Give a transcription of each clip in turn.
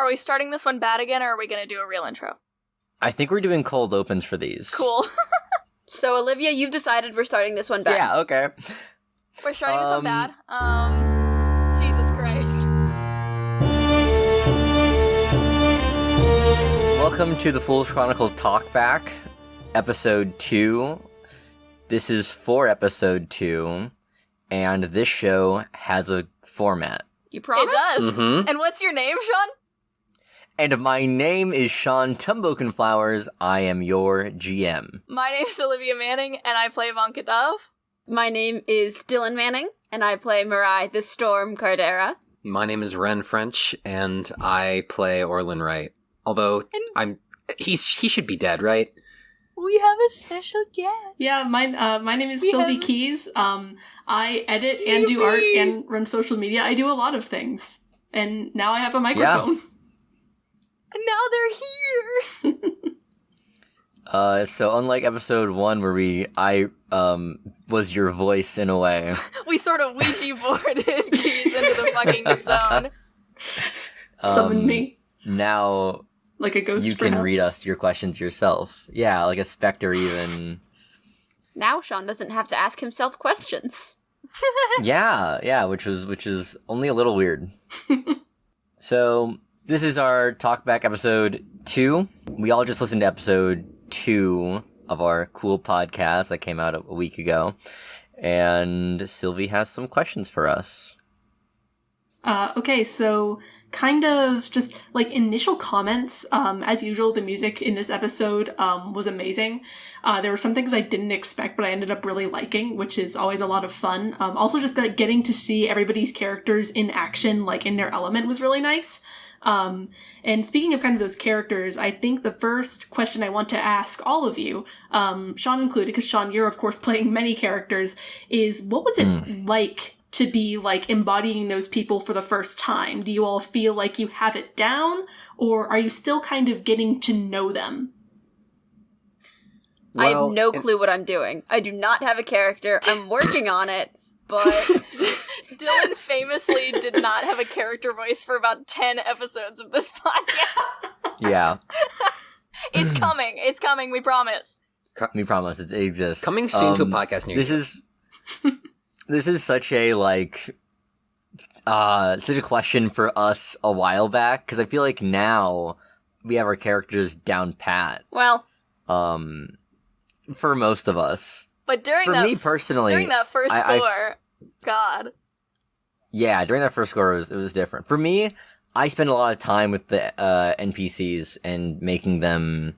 Are we starting this one bad again, or are we going to do a real intro? I think we're doing cold opens for these. Cool. So, Olivia, you've decided we're starting this one bad. Yeah, okay. We're starting this one bad. Jesus Christ. Welcome to the Fool's Chronicle Talkback, episode 2. This is for episode 2, and this show has a format. You promise? It does. Mm-hmm. And what's your name, Shawn? And my name is Shawn Tumbokenflowers. I am your GM. My name's Olivia Manning, and I play Vonka Dove. My name is Dylan Manning, and I play Mirai the Storm Cardera. My name is Wren French, and I play Orlin Wright. Although, he should be dead, right? We have a special guest. Yeah, my name is Sylvie Keys. I edit and do art and run social media. I do a lot of things. And now I have a microphone. Yeah. And now they're here! So unlike episode 1 where I was your voice in a way. We sort of Ouija boarded Keys into the fucking zone. Summon me. Now like a ghost, you can read us your questions yourself. Yeah, like a specter even. Now Shawn doesn't have to ask himself questions. yeah, which is only a little weird. So this is our Talkback episode 2. We all just listened to episode 2 of our cool podcast that came out a week ago. And Sylvie has some questions for us. Okay, so kind of just like initial comments. As usual, the music in this episode was amazing. There were some things I didn't expect, but I ended up really liking, which is always a lot of fun. Also, just like getting to see everybody's characters in action, like in their element, was really nice. And speaking of kind of those characters, I think the first question I want to ask all of you, Shawn included, because Shawn, you're of course playing many characters, is what was it like to be like embodying those people for the first time? Do you all feel like you have it down, or are you still kind of getting to know them? I have no clue what I'm doing. I do not have a character. I'm working on it. But Dylan famously did not have a character voice for about 10 episodes of this podcast. Yeah. It's coming, we promise. We promise, it exists. Coming soon to a podcast near you. This is such a, such a question for us a while back, because I feel like now we have our characters down pat. Well. For most of us. But during me personally, during that first score, God. Yeah, during that first score, it was different. For me, I spend a lot of time with the NPCs and making them,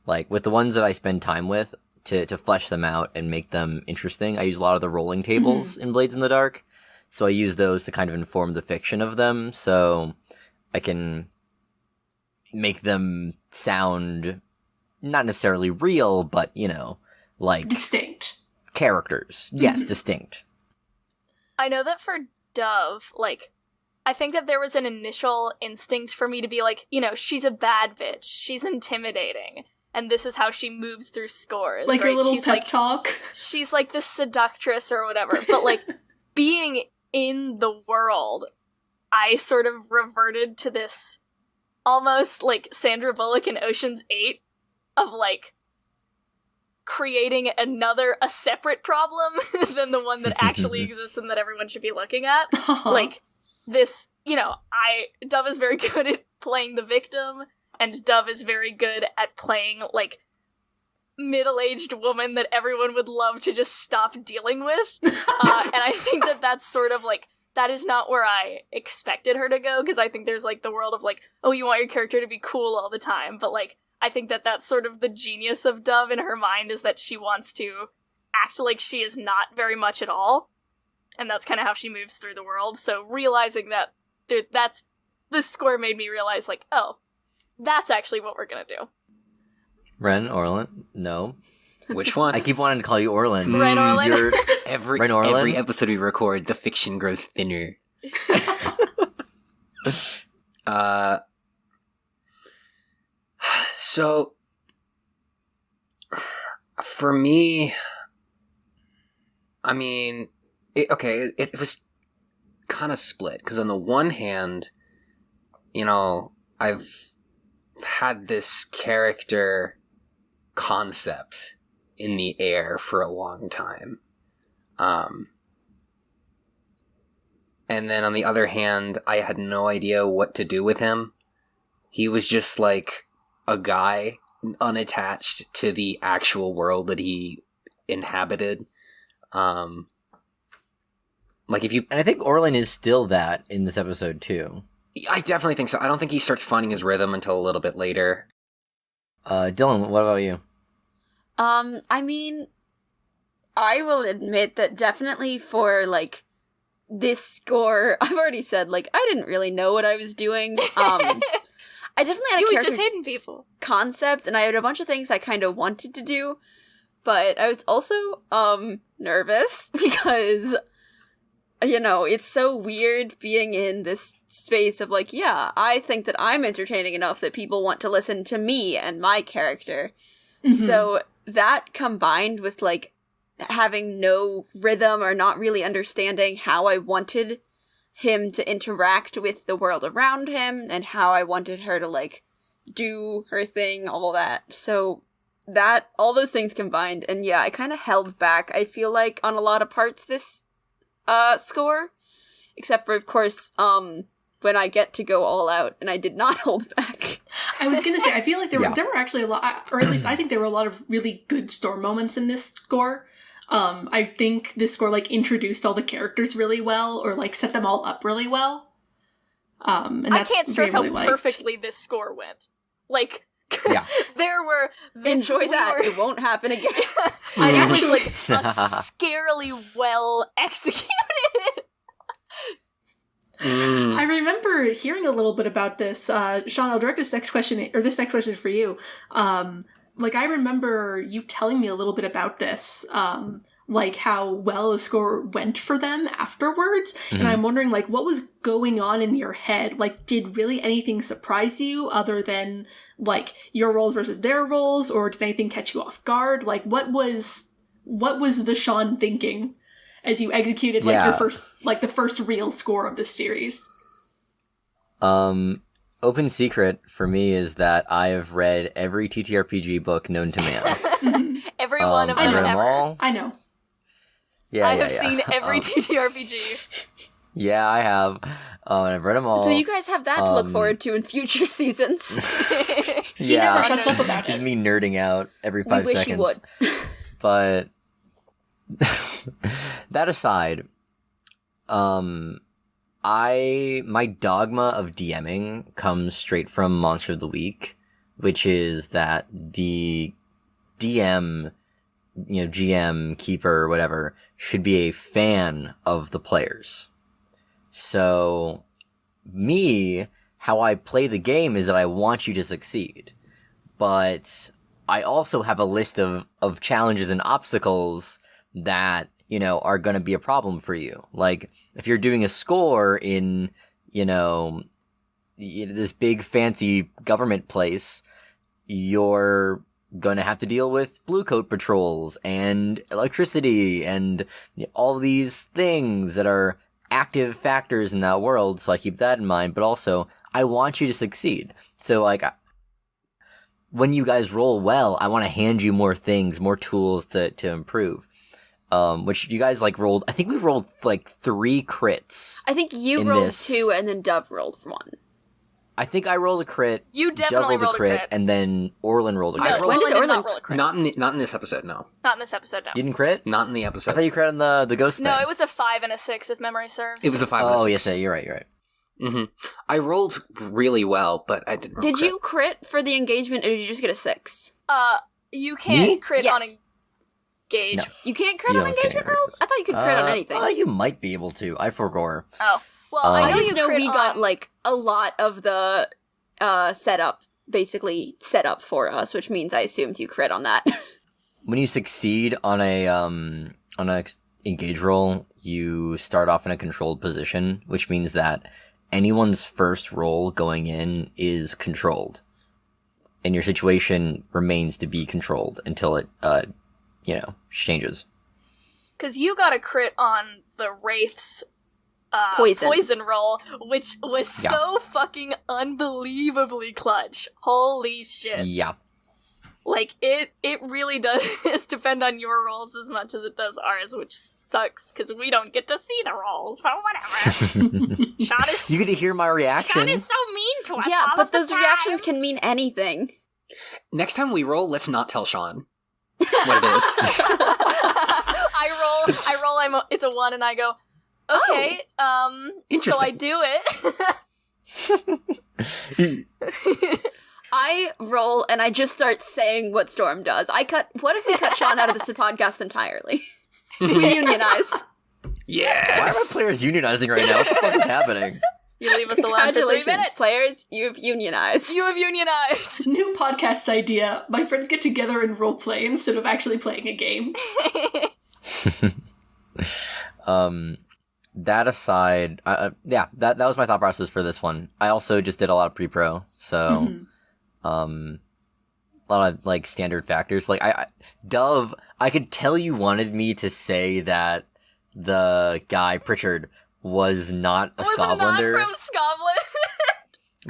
with the ones that I spend time with, to flesh them out and make them interesting. I use a lot of the rolling tables in Blades in the Dark, so I use those to kind of inform the fiction of them, so I can make them sound not necessarily real, but, distinct characters. Yes, distinct. I know that for Dove, I think that there was an initial instinct for me to be she's a bad bitch. She's intimidating. And this is how she moves through scores. Like right? a little she's pep talk. She's like this seductress or whatever. But being in the world, I sort of reverted to this almost like Sandra Bullock in Ocean's 8 of creating a separate problem than the one that actually exists and that everyone should be looking at. This, Dove is very good at playing the victim, and Dove is very good at playing, middle-aged woman that everyone would love to just stop dealing with. And I think that that's sort of, that is not where I expected her to go, because I think there's, the world of, oh, you want your character to be cool all the time, but, I think that that's sort of the genius of Dove in her mind, is that she wants to act like she is not very much at all. And that's kind of how she moves through the world. So realizing that, this score made me realize, oh, that's actually what we're gonna do. Wren, Orlin? No. Which one? I keep wanting to call you Orlin. Wren, Orlin? Every episode we record, the fiction grows thinner. So, for me, I mean, it was kind of split, because on the one hand, I've had this character concept in the air for a long time. And then on the other hand, I had no idea what to do with him. He was just like a guy unattached to the actual world that he inhabited. Like if you, And I think Orlin is still that in this episode too. I definitely think so. I don't think he starts finding his rhythm until a little bit later. Dylan, what about you? I mean, I will admit that definitely for, like, this score, I've already said, like, I didn't really know what I was doing. I definitely had a He was character just hating people. concept, and I had a bunch of things I kind of wanted to do, but I was also, nervous, because, you know, it's so weird being in this space of, like, yeah, I think that I'm entertaining enough that people want to listen to me and my character. Mhm. So that combined with, like, having no rhythm or not really understanding how I wanted him to interact with the world around him and how I wanted her to, like, do her thing, all that. So that, all those things combined, and yeah, I kind of held back, I feel like, on a lot of parts this score, except for, of course, when I get to go all out, and I did not hold back. I was gonna say, I feel like there Yeah. were actually a lot, or at least I think there were a lot of really good store moments in this score. I think this score, like, introduced all the characters really well, or, like, set them all up really well. And I that's can't stress what I really how liked. perfectly this score went. Like, Yeah. there were... Enjoy we that, were- it won't happen again. I it was, actually- like, scarily well executed. I remember hearing a little bit about this. Shawn, I'll direct this next question, or this next question is for you. Like, I remember you telling me a little bit about this, like, how well the score went for them afterwards. And I'm wondering, like, what was going on in your head? Like, did really anything surprise you other than, like, your roles versus their roles? Or did anything catch you off guard? Like, what was the Shawn thinking as you executed, like, your Yeah. first, like, the first real score of this series? Open secret for me is that I have read every TTRPG book known to man. Every one of I've them read them ever. all. I know. Yeah, I yeah, have yeah. seen every TTRPG. Yeah, I have. And I've read them all. So you guys have that to look Um, forward to in future seasons. He yeah, never shuts up about just it. me nerding out every We 5 wish seconds. you would. But that aside, my dogma of DMing comes straight from Monster of the Week, which is that the DM, GM, keeper, whatever, should be a fan of the players. So, how I play the game is that I want you to succeed. But I also have a list of challenges and obstacles that, are going to be a problem for you. Like, if you're doing a score in, this big fancy government place, you're going to have to deal with blue coat patrols and electricity and all these things that are active factors in that world. So I keep that in mind, but also I want you to succeed. So, like, when you guys roll well, I want to hand you more things, more tools to improve. Which you guys, like, rolled. I think we rolled, like, 3 crits. I think you In rolled this- 2 and then Dove rolled 1. I think I rolled a crit. You Dove definitely rolled a crit. and then Orlin rolled a No, crit. rolled- Orlin did Orlin- not roll a crit. Not in this episode, no. Not in this episode, no. You didn't crit? Not in the I episode. thought you crit on the ghost No, thing. it was a 5 and a 6, if memory serves. It was a 5 and a Oh, 6. yes, yeah, you're right. Mm-hmm. I rolled really well, but I didn't roll Did crit. you crit for the engagement or did you just get a 6? You can't Me? crit Yes. on a gauge. No. You can't crit You on don't engagement crit. rolls? I thought you could crit on anything. You might be able to. I forgot. Oh. Well, I I I know just you know crit we got, on- like, a lot of the setup basically set up for us, which means I assumed you crit on that. When you succeed on a engage roll, you start off in a controlled position, which means that anyone's first roll going in is controlled, and your situation remains to be controlled until it changes. Because you got a crit on the Wraith's Poison. roll, which was so fucking unbelievably clutch. Holy shit. Yeah. Like, it really does depend on your rolls as much as it does ours, which sucks, because we don't get to see the rolls, but whatever. Shawn is... You get to hear my reaction. Shawn is so mean to us Yeah, all but of the those time. reactions can mean anything. Next time we roll, let's not tell Shawn what it is. I roll, it's a 1, and I go, okay, so Interesting. I do it. I roll and I just start saying what Storm does. What if we cut Shawn out of this podcast entirely? We unionize. Yes! Why are my players unionizing right now? What the fuck is happening? You leave us alone for 3 Congratulations, minutes. players. You've unionized. You have unionized. New podcast idea. My friends get together and roleplay instead of actually playing a game. That aside, that was my thought process for this one. I also just did a lot of pre-pro, so a lot of like standard factors. Like Dove, I could tell you wanted me to say that the guy Pritchard was not a Scotlander, not from Scotland.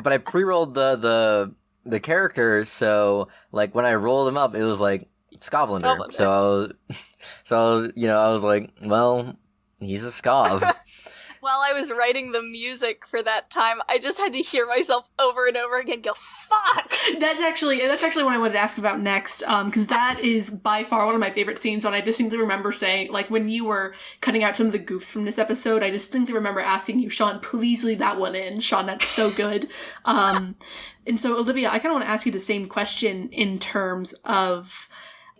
but I pre-rolled the character, so like when I rolled him up, it was like Scotlander. So I was like, well, he's a Scov. While I was writing the music for that time, I just had to hear myself over and over again go, fuck! That's actually what I wanted to ask about next, because that is by far one of my favorite scenes, and I distinctly remember saying, like, when you were cutting out some of the goofs from this episode, I distinctly remember asking you, Shawn, please leave that one in. Shawn, that's so good. And so, Olivia, I kind of want to ask you the same question in terms of...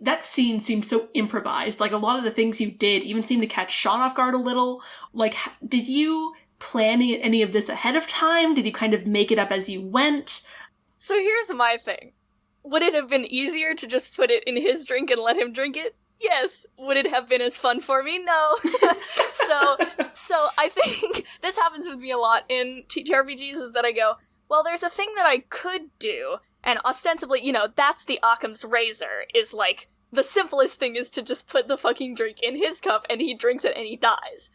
That scene seemed so improvised. Like, a lot of the things you did even seemed to catch Shawn off guard a little. Like, did you plan any of this ahead of time? Did you kind of make it up as you went? So here's my thing. Would it have been easier to just put it in his drink and let him drink it? Yes. Would it have been as fun for me? No. So I think this happens with me a lot in TTRPGs, is that I go, well, there's a thing that I could do, and ostensibly, that's the Occam's razor, is like, the simplest thing is to just put the fucking drink in his cup and he drinks it and he dies.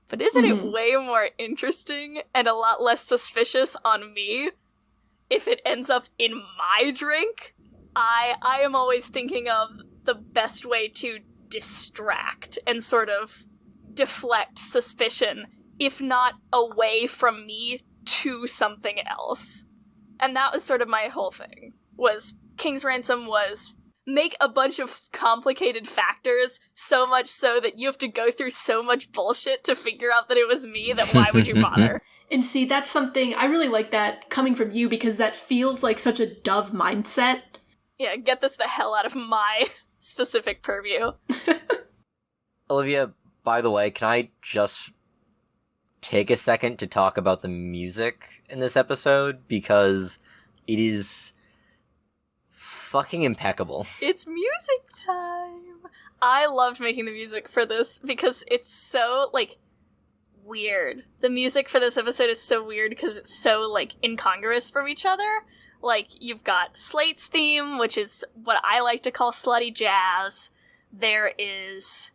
But isn't it way more interesting and a lot less suspicious on me if it ends up in my drink? I am always thinking of the best way to distract and sort of deflect suspicion, if not away from me to something else. And that was sort of my whole thing, was King's Ransom was make a bunch of complicated factors, so much so that you have to go through so much bullshit to figure out that it was me, that why would you bother? And see, that's something, I really like that coming from you, because that feels like such a Dove mindset. Yeah, get this the hell out of my specific purview. Olivia, by the way, can I just take a second to talk about the music in this episode, because it is fucking impeccable. It's music time! I loved making the music for this because it's so, like, weird. The music for this episode is so weird because it's so, like, incongruous from each other. Like, you've got Slate's theme, which is what I like to call slutty jazz. There is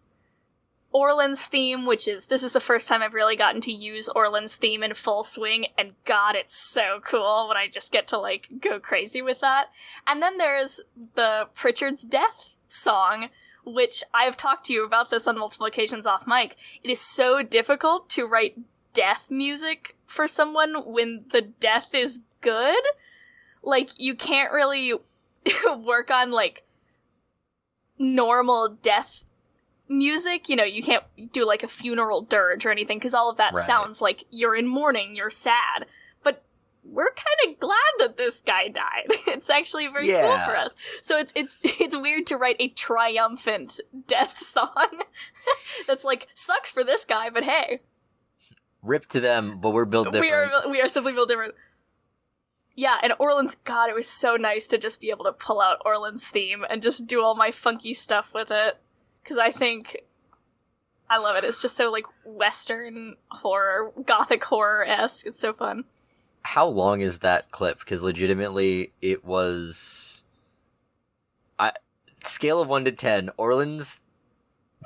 Orland's theme, which is, this is the first time I've really gotten to use Orland's theme in full swing, and god, it's so cool when I just get to, like, go crazy with that. And then there's the Pritchard's Death song, which I've talked to you about this on multiple occasions off mic. It is so difficult to write death music for someone when the death is good. Like, you can't really work on, like, normal death music, you can't do like a funeral dirge or anything, because all of that sounds like you're in mourning, you're sad. But we're kind of glad that this guy died. It's actually very cool for us. So it's weird to write a triumphant death song that's like, sucks for this guy, but hey. Rip to them, but we're built different. We are simply built different. Yeah, and Orland's, god, it was so nice to just be able to pull out Orland's theme and just do all my funky stuff with it. Because I love it. It's just so, like, Western horror, gothic horror-esque. It's so fun. How long is that clip? Because legitimately, it was... scale of 1 to 10, Orland's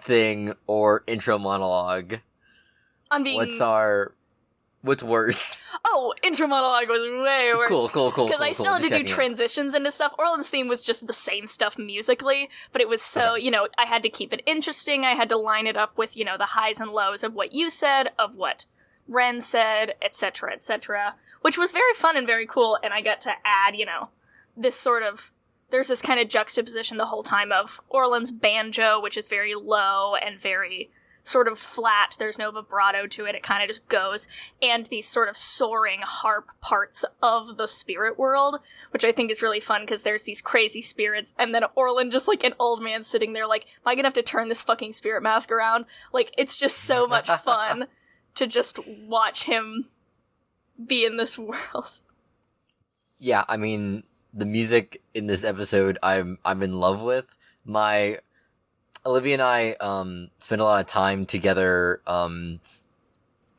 thing or intro monologue. On being... What's worse? Oh, intro monologue was way worse. Cool. Because I still had to do Just checking. transitions into stuff. Orland's theme was just the same stuff musically, but it was so, Okay. I had to keep it interesting. I had to line it up with, the highs and lows of what you said, of what Wren said, etc., etc., which was very fun and very cool, and I got to add, this sort of... There's this kind of juxtaposition the whole time of Orland's banjo, which is very low and very... sort of flat, there's no vibrato to it, it kind of just goes, and these sort of soaring harp parts of the spirit world, which I think is really fun, because there's these crazy spirits, and then Orland just like an old man sitting there like, am I gonna have to turn this fucking spirit mask around? Like, it's just so much fun to just watch him be in this world. Yeah, I mean, the music in this episode I'm in love with. Olivia and I spent a lot of time together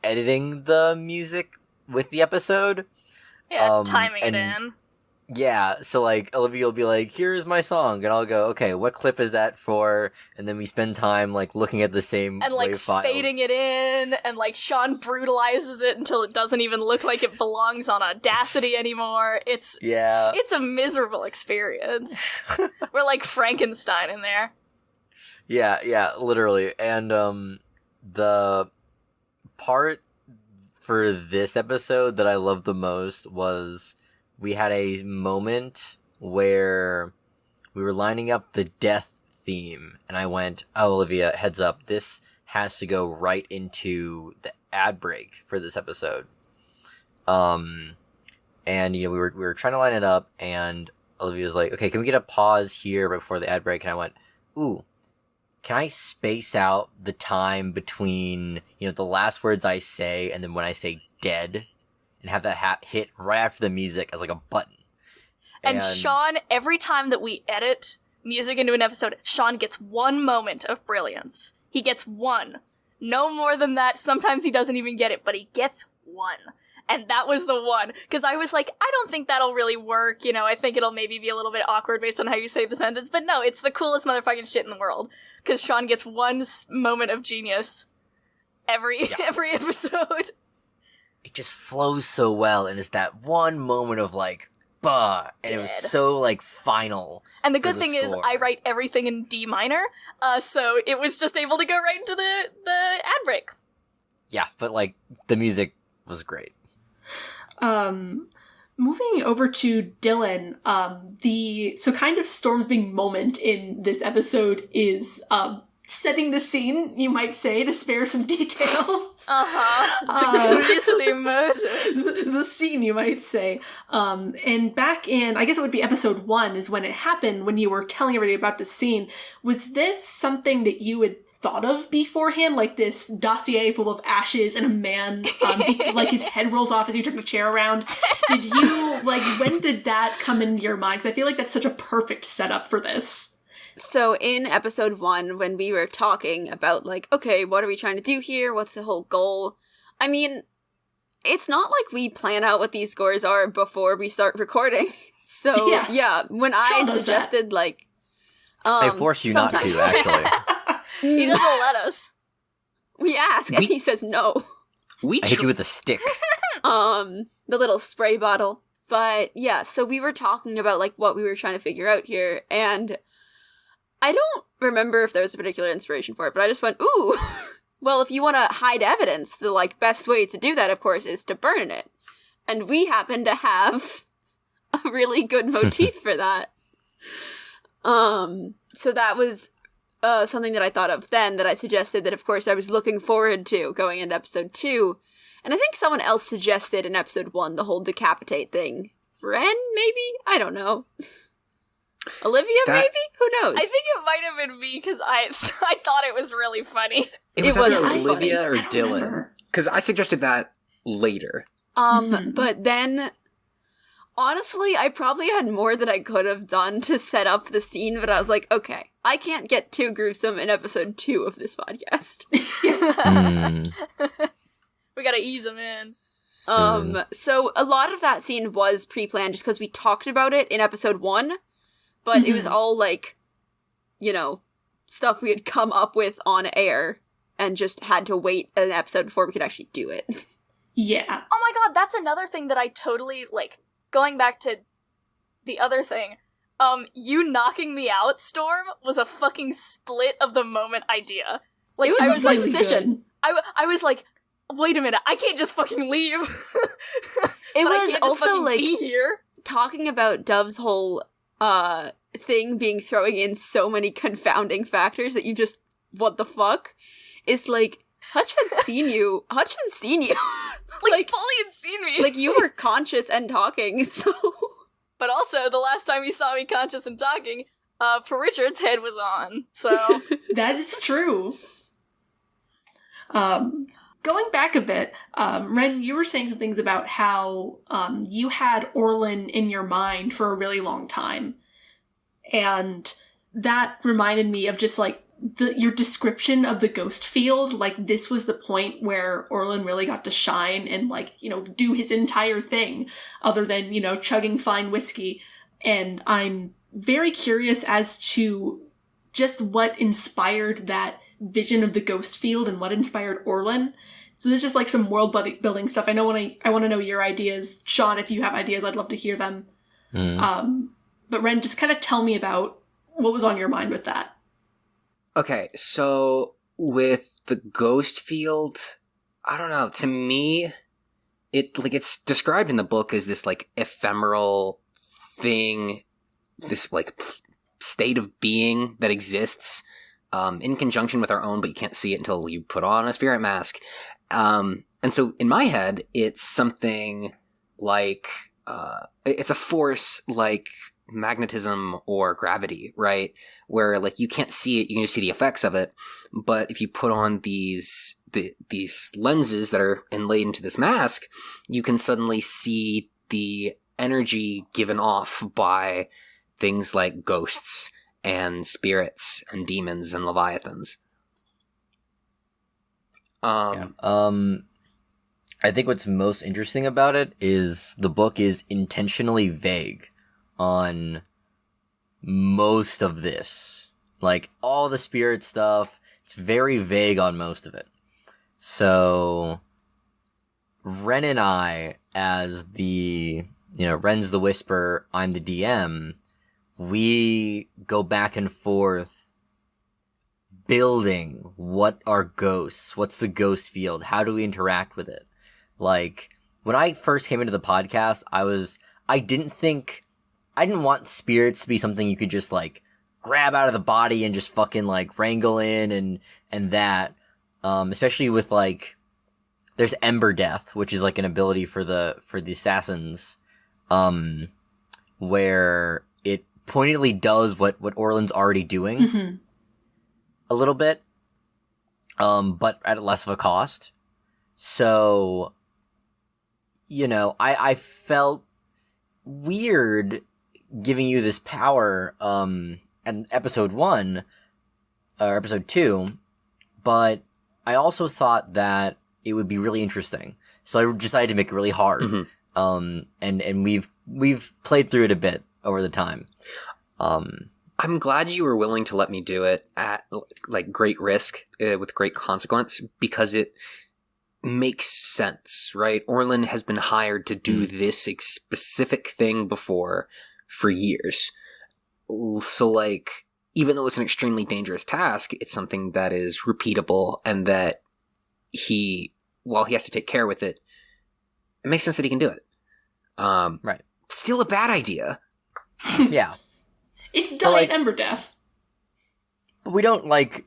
editing the music with the episode. Yeah, timing it and- in. Yeah, so like Olivia will be like, "Here's my song," and I'll go, "Okay, what clip is that for?" And then we spend time like looking at the same And like wave files. fading it in, and like Shawn brutalizes it until it doesn't even look like it belongs on Audacity anymore. It's a miserable experience. We're like Frankenstein in there. Yeah, literally. And the part for this episode that I loved the most was we had a moment where we were lining up the death theme, and I went, "Oh, Olivia, heads up, this has to go right into the ad break for this episode." And we were trying to line it up, and Olivia's like, "Okay, can we get a pause here before the ad break?" And I went, "Ooh, can I space out the time between, the last words I say and then when I say dead, and have that hit right after the music as like a button?" And Shawn, every time that we edit music into an episode, Shawn gets one moment of brilliance. He gets one. No more than that. Sometimes he doesn't even get it, but he gets one. And that was the one. Because I was like, I don't think that'll really work. I think it'll maybe be a little bit awkward based on how you say the sentence. But no, it's the coolest motherfucking shit in the world. Because Shawn gets one moment of genius every episode. It just flows so well, and it's that one moment of like, bah, and it was so like final. And the good thing is, I write everything in D minor, so it was just able to go right into the ad break. Yeah, but like, the music was great. Moving over to Dylan, so kind of Storm's big moment in this episode is setting the scene, you might say, to spare some details. The grisly murder. The scene, you might say. And back in, I guess it would be episode 1 is when it happened, when you were telling everybody about the scene. Was this something that you had thought of beforehand, like this dossier full of ashes and a man, like his head rolls off as you turn the chair around? Did you, when did that come into your mind? Because I feel like that's such a perfect setup for this. So in episode 1, when we were talking about, okay, what are we trying to do here? What's the whole goal? I mean, it's not like we plan out what these scores are before we start recording. So, yeah when I suggested, I force you not to, actually. He doesn't let us. We ask, and he says no. I hit you with a stick. The little spray bottle. But, yeah, so we were talking about, what we were trying to figure out here, and I don't remember if there was a particular inspiration for it, but I just went, ooh, well, if you want to hide evidence, the, best way to do that, of course, is to burn it. And we happen to have a really good motif for that. So that was something that I thought of then, that I suggested that, of course, I was looking forward to going into episode 2. And I think someone else suggested in episode 1 the whole decapitate thing. Wren, maybe? I don't know. Olivia, maybe? Who knows? I think it might have been me, because I thought it was really funny. It was either Olivia or I Dylan. Because I suggested that later. But then, honestly, I probably had more that I could have done to set up the scene, but I was like, okay, I can't get too gruesome in episode 2 of this podcast. We gotta ease him in. So a lot of that scene was pre-planned just because we talked about it in episode 1, but it was all, stuff we had come up with on air and just had to wait an episode before we could actually do it. Yeah. Oh my god, that's another thing that I totally, like, going back to the other thing, you knocking me out, Storm, was a fucking split of the moment idea. Like, It was I a was like, really decision. I was like, wait a minute, I can't just fucking leave. It But I was can't just also fucking like be here. talking about Dove's whole thing being throwing in so many confounding factors that you just, what the fuck? It's like, Hutch had seen you. Like, fully had seen me. Like, you were conscious and talking, so... But also, the last time you saw me conscious and talking, for Richard's head was on, so... That is true. Going back a bit, Wren, you were saying some things about how you had Orlin in your mind for a really long time. And that reminded me of just, like, your description of the ghost field. Like, this was the point where Orlin really got to shine and, like, you know, do his entire thing, other than, you know, chugging fine whiskey. And I'm very curious as to just what inspired that vision of the ghost field and what inspired Orlin. So there's just, like, some world building stuff. I want to know your ideas. Shawn, if you have ideas, I'd love to hear them. But Wren, just kind of tell me about what was on your mind with that. Okay, so with the ghost field, I don't know, to me, it's described in the book as this, like, ephemeral thing, this, like, state of being that exists in conjunction with our own, but you can't see it until you put on a spirit mask. And so in my head, it's something like, it's a force like magnetism or gravity, right? Where, like, you can't see it, you can just see the effects of it. But if you put on these lenses that are inlaid into this mask, you can suddenly see the energy given off by things like ghosts and spirits and demons and leviathans. I think what's most interesting about it is the book is intentionally vague on most of this. Like, all the spirit stuff, it's very vague on most of it. So, Wren and I, as the, you know, Wren's the Whisper, I'm the DM, we go back and forth building what are ghosts, what's the ghost field, how do we interact with it. Like, when I first came into the podcast, I didn't want spirits to be something you could just, like, grab out of the body and just fucking, like, wrangle in and that. Especially with, like, there's Ember Death, which is, like, an ability for the assassins, where it pointedly does what Orlin's already doing. A little bit. But at less of a cost. So, you know, I felt weird giving you this power in episode 1 or episode 2, but I also thought that it would be really interesting, so I decided to make it really hard. And we've played through it a bit over the time. I'm glad you were willing to let me do it at, like, great risk with great consequence, because it makes sense, right? Orlin has been hired to do this specific thing before for years. So, like, even though it's an extremely dangerous task, it's something that is repeatable, and that while he has to take care with it, it makes sense that he can do it. Right. Still a bad idea. Yeah. It's Diet like, Ember Death. But we don't, like,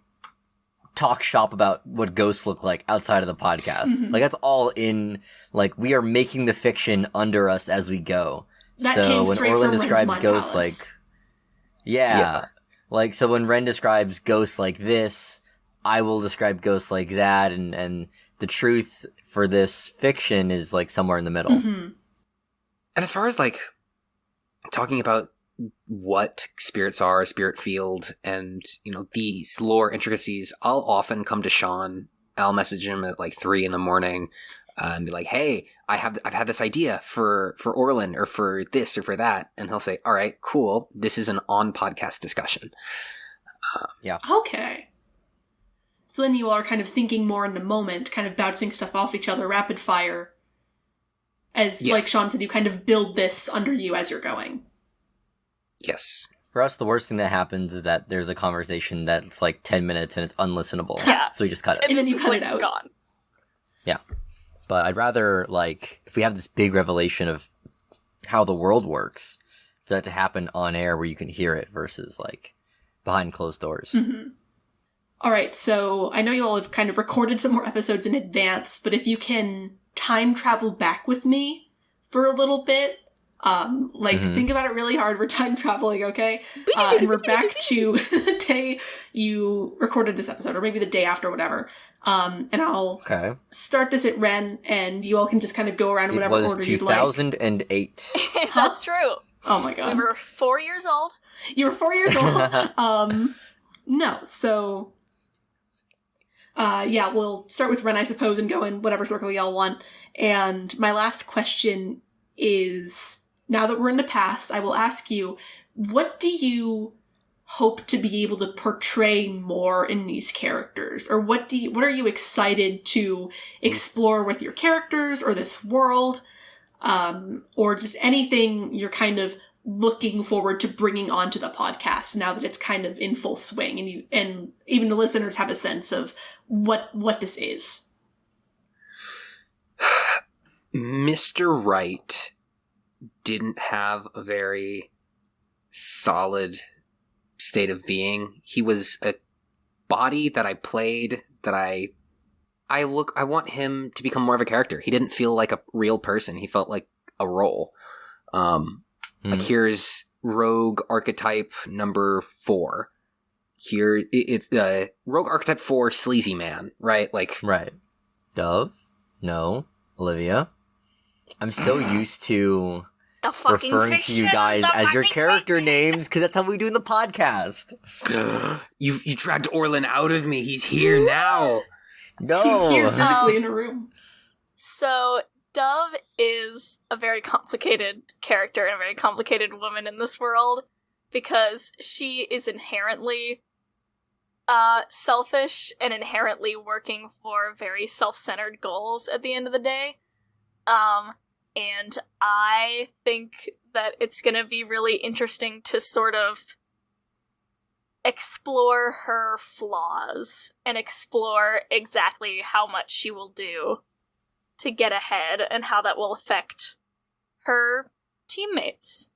talk shop about what ghosts look like outside of the podcast. Like, that's all in, like, we are making the fiction under us as we go. That so came when straight Orlin from describes Wren's ghosts, like, Palace. yeah. Like, so when Wren describes ghosts like this, I will describe ghosts like that, and the truth for this fiction is, like, somewhere in the middle. And as far as, like, talking about what spirits are, a spirit field, and, you know, these lore intricacies, I'll often come to Shawn. I'll message him at, like, 3 a.m. And be like, hey, I've had this idea for Orlin, or for this or for that. And he'll say, all right, cool. This is an on-podcast discussion. Okay. So then you all are kind of thinking more in the moment, kind of bouncing stuff off each other, rapid fire. As, Yes. like Shawn said, you kind of build this under you as you're going. Yes. For us, the worst thing that happens is that there's a conversation that's like 10 minutes and it's unlistenable. Yeah. So we just cut it. And then it's you just, cut like, it out. gone. But I'd rather, like, if we have this big revelation of how the world works, for that to happen on air where you can hear it versus, like, behind closed doors. Mm-hmm. All right, so I know you all have kind of recorded some more episodes in advance, but if you can time travel back with me for a little bit, think about it really hard. We're time traveling, okay? And we're back to the day you recorded this episode, or maybe the day after, whatever. And I'll start this at Wren, and you all can just kind of go around in whatever order you'd like. It was 2008. That's true. Oh my god. We were 4 years old. You were 4 years old. No, so... we'll start with Wren, I suppose, and go in whatever circle y'all want. And my last question is, now that we're in the past, I will ask you, what do you hope to be able to portray more in these characters? Or what are you excited to explore with your characters or this world? Or just anything you're kind of looking forward to bringing onto the podcast now that it's kind of in full swing and even the listeners have a sense of what this is. Mr. Wright didn't have a very solid state of being. He was a body that I played, that I want him to become more of a character. He didn't feel like a real person. He felt like a role. Akira's rogue archetype number 4. Here, it's rogue archetype 4, sleazy man, right? Like, right. Dove? No. Olivia? I'm so used to The fucking referring to fiction, you guys the as your fucking character fiction. names because that's how we do in the podcast. you dragged Orlin out of me. He's here now. He's here No. physically in a room. So, Dove is a very complicated character and a very complicated woman in this world because she is inherently selfish and inherently working for very self-centered goals at the end of the day. And I think that it's going to be really interesting to sort of explore her flaws and explore exactly how much she will do to get ahead and how that will affect her teammates.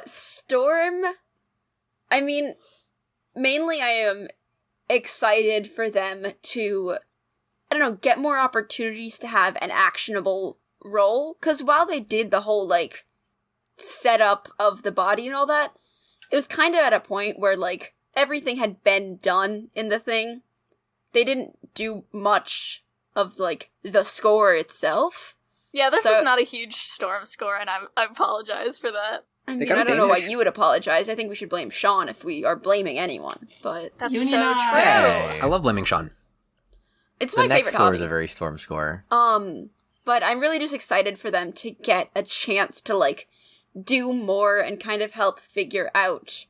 Storm, I mean, mainly I am excited for them to, I don't know, get more opportunities to have an actionable role. Because while they did the whole, like, setup of the body and all that, it was kind of at a point where, like, everything had been done in the thing. They didn't do much of, like, the score itself. Yeah, this So- is not a huge Storm score, and I apologize for that. I They mean, got I a don't know why Danish. you would apologize. I think we should blame Shawn if we are blaming anyone. But That's Unionize. so true. Hey. I love blaming Sean. it's The my next favorite score hobby. is a very Storm score. But I'm really just excited for them to get a chance to, like, do more and kind of help figure out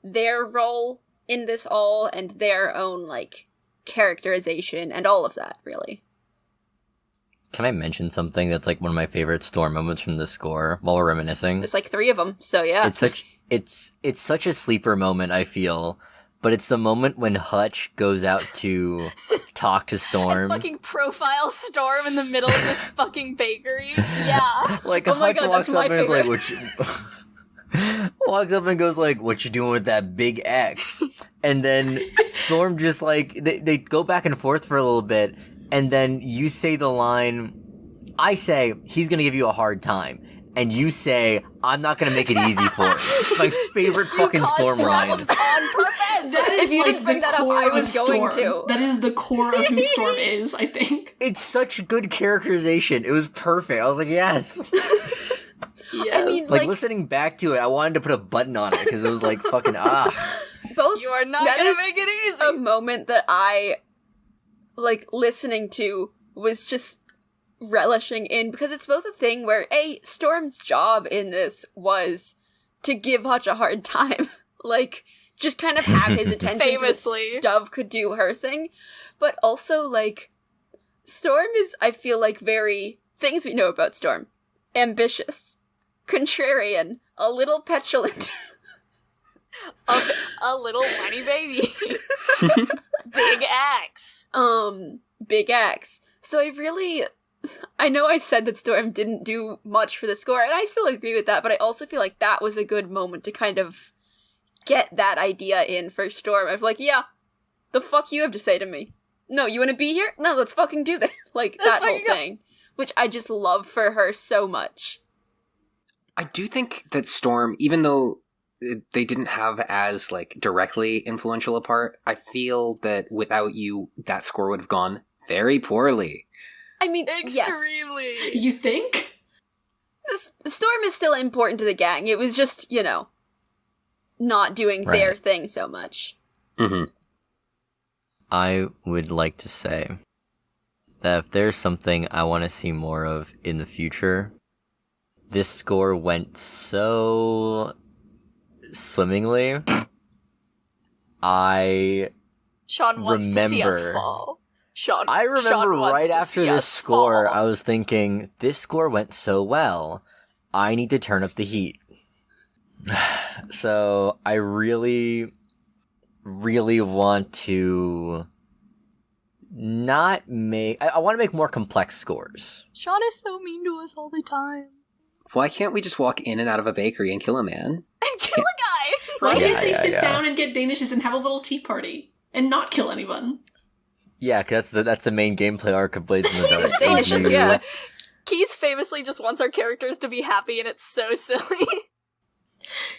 their role in this all and their own, like, characterization and all of that, really. Can I mention something that's like one of my favorite Storm moments from the score while we're reminiscing? There's, like, 3 of them, so yeah. It's such a sleeper moment, I feel, but it's the moment when Hutch goes out to talk to Storm. Fucking profile Storm in the middle of this fucking bakery. Yeah. Like Oh my Hutch God, walks that's my up and is like, favorite. walks up and goes like, "What you doing with that big X?" And then Storm just like they go back and forth for a little bit, and then you say the line, I say he's gonna give you a hard time, and you say I'm not gonna make it easy for him. It's my favorite fucking Cause Storm line. problems on purpose. That is If you like didn't bring the that up, core I was of going Storm. to. That is the core of who Storm is, I think. It's such good characterization. It was perfect. I was like, yes. Yes. I mean, Like Like- listening back to it, I wanted to put a button on it because it was like fucking Both you are not that gonna is make it easy. a moment that I, like, listening to was just relishing in, because it's both a thing where, Storm's job in this was to give Hutch a hard time. Like, just kind of have his attention Famously. so that Dove could do her thing. But also, like, Storm is, I feel like, very... Things we know about Storm. Ambitious. Contrarian. A little petulant. A little whiny baby. Big axe. Big axe. So I know I said that Storm didn't do much for the score, and I still agree with that, but I also feel like that was a good moment to kind of get that idea in for Storm of like, yeah, the fuck you have to say to me? No, you want to be here? No, let's fucking do that. Like, that whole thing. Which I just love for her so much. I do think that Storm, even though they didn't have as, like, directly influential a part, I feel that without you, that score would have gone very poorly. I mean, extremely. Yes. You think? The Storm is still important to the gang. It was just, not doing their thing so much. Mm-hmm. I would like to say that if there's something I want to see more of in the future, this score went so swimmingly. Shawn wants to see us fall. I remember right after this score, I was thinking, this score went so well. I need to turn up the heat. So I really, really want to not make... I want to make more complex scores. Shawn is so mean to us all the time. Why can't we just walk in and out of a bakery and kill a man? And kill a guy! Why can't they sit down and get Danishes and have a little tea party? And not kill anyone? Yeah, because that's the main gameplay arc of Blades in the Dark. Danishes, yeah. Keys famously just wants our characters to be happy, and it's so silly.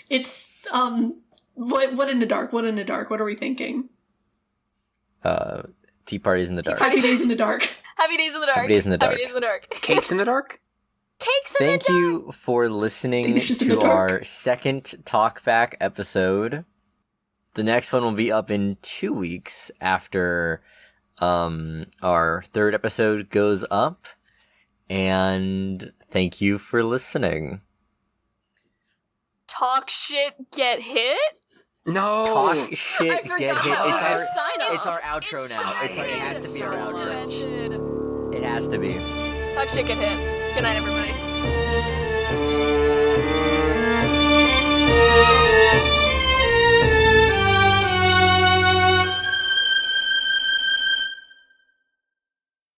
It's, what in the dark? What in the dark? What are we thinking? Tea parties in the dark. Happy days in the dark. Happy days in the dark. Happy days in the dark. Happy days in the dark. Cakes in the dark? Cakes in the dark! Thank you for listening to our second Talkback episode. The next one will be up in 2 weeks after our third episode goes up. And thank you for listening. Talk shit, get hit? No! Talk shit, get hit. It's It's our outro now. It has to be our outro. It has to be. Talk shit, get hit. Good night, everybody.